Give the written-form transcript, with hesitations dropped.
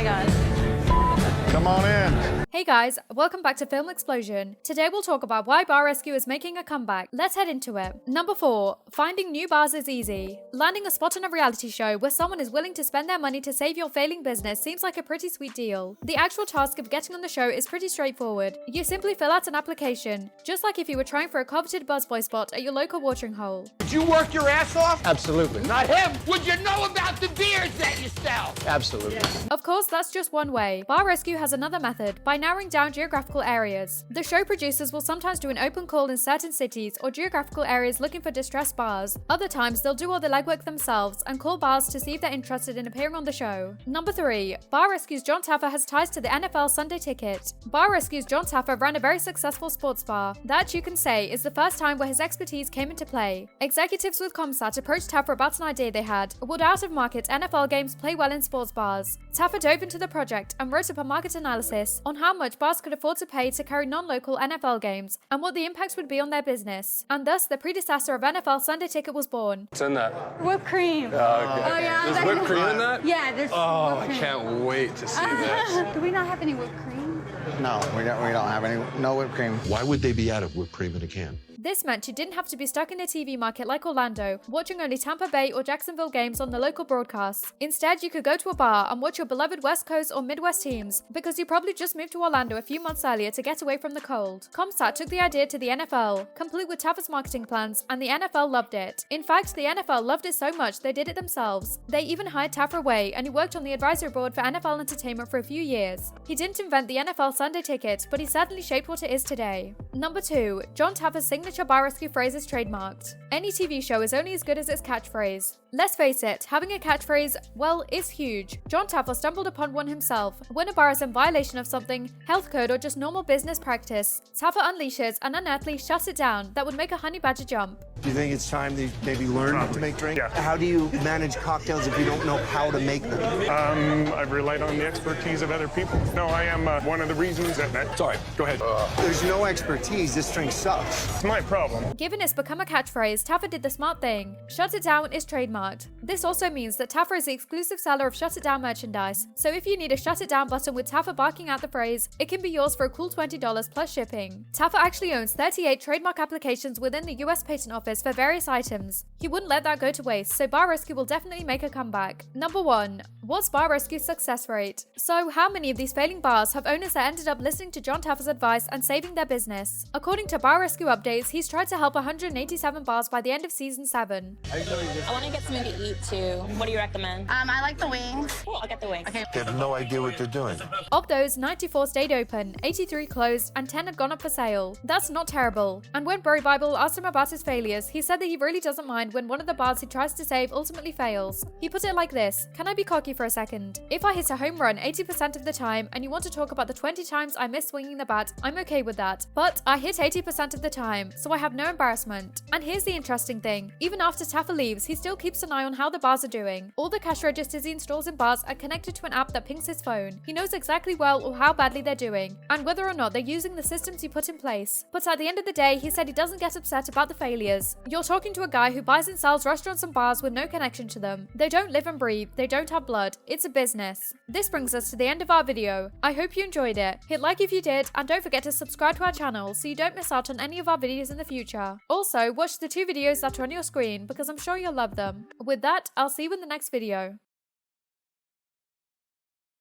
gosh. Come on in. Hey guys, welcome back to Film Explosion. Today we'll talk about why Bar Rescue is making a comeback. Let's head into it. Number 4. Finding new bars is easy. Landing a spot on a reality show where someone is willing to spend their money to save your failing business seems like a pretty sweet deal. The actual task of getting on the show is pretty straightforward. You simply fill out an application, just like if you were trying for a coveted busboy spot at your local watering hole. Did you work your ass off? Absolutely. Not him. Would you know about the beers that you sell? Absolutely. Of course, that's just one way. Bar Rescue has another method, by narrowing down geographical areas. The show producers will sometimes do an open call in certain cities or geographical areas looking for distressed bars. Other times, they'll do all the legwork themselves and call bars to see if they're interested in appearing on the show. Number 3. Bar Rescue's John Taffer has ties to the NFL Sunday Ticket. Bar Rescue's John Taffer ran a very successful sports bar. That, you can say, is the first time where his expertise came into play. Executives with Comsat approached Taffer about an idea they had. Would out-of-market NFL games play well in sports bars? Taffer dove into the project and wrote up a market analysis on how much bars could afford to pay to carry non-local NFL games and what the impact would be on their business. And thus, the predecessor of NFL Sunday Ticket was born. What's in that? Whipped cream. Okay. Oh, yeah. There's whipped cream in that? Yeah, there's Oh, whipped I cream. can't wait to see this. Do we not have any whipped cream? No, we don't have any. No whipped cream. Why would they be out of whipped cream in a can? This meant you didn't have to be stuck in a TV market like Orlando, watching only Tampa Bay or Jacksonville games on the local broadcasts. Instead, you could go to a bar and watch your beloved West Coast or Midwest teams, because you probably just moved to Orlando a few months earlier to get away from the cold. Comsat took the idea to the NFL, complete with Taffer's marketing plans, and the NFL loved it. In fact, the NFL loved it so much they did it themselves. They even hired Taffer away, and he worked on the advisory board for NFL entertainment for a few years. He didn't invent the NFL Sunday Ticket, but he certainly shaped what it is today. Number 2. John Taffer's signature Bar Rescue phrase is trademarked. Any TV show is only as good as its catchphrase. Let's face it, having a catchphrase, well, is huge. John Taffer stumbled upon one himself. When a bar is in violation of something, health code or just normal business practice, Taffer unleashes and unearthly shuts it down that would make a honey badger jump. Do you think it's time to maybe learn to make drinks? Yeah. How do you manage cocktails if you don't know how to make them? I've relied on the expertise of other people. No, I am one of the reasons that... Sorry, go ahead. There's no expertise. This drink sucks. It's my problem. Given it's become a catchphrase, Taffer did the smart thing. Shut It Down is trademarked. This also means that Taffer is the exclusive seller of Shut It Down merchandise, so if you need a Shut It Down button with Taffer barking out the phrase, it can be yours for a cool $20 plus shipping. Taffer actually owns 38 trademark applications within the US Patent Office for various items. He wouldn't let that go to waste, so Bar Rescue will definitely make a comeback. Number 1. What's Bar Rescue's success rate? So, how many of these failing bars have owners that ended up listening to John Taffer's advice and saving their business? According to Bar Rescue updates, he's tried to help 187 bars by the end of season 7. I want to get something to eat too. What do you recommend? I like the wings. Cool, I'll get the wings. Okay. They have no idea what they're doing. Of those, 94 stayed open, 83 closed, and 10 had gone up for sale. That's not terrible. And when Bro Bible asked him about his failures, he said that he really doesn't mind when one of the bars he tries to save ultimately fails. He put it like this: can I be cocky for a second? If I hit a home run 80% of the time and you want to talk about the 20 times I missed swinging the bat, I'm okay with that. But I hit 80% of the time, so I have no embarrassment. And here's the interesting thing: even after Taffer leaves, he still keeps an eye on how the bars are doing. All the cash registers he installs in bars are connected to an app that pings his phone. He knows exactly well or how badly they're doing, and whether or not they're using the systems he put in place. But at the end of the day, he said he doesn't get upset about the failures. You're talking to a guy who buys and sells restaurants and bars with no connection to them. They don't live and breathe, they don't have blood, it's a business. This brings us to the end of our video. I hope you enjoyed it. Hit like if you did, and don't forget to subscribe to our channel so you don't miss out on any of our videos in the future. Also, watch the 2 videos that are on your screen because I'm sure you'll love them. With that, I'll see you in the next video.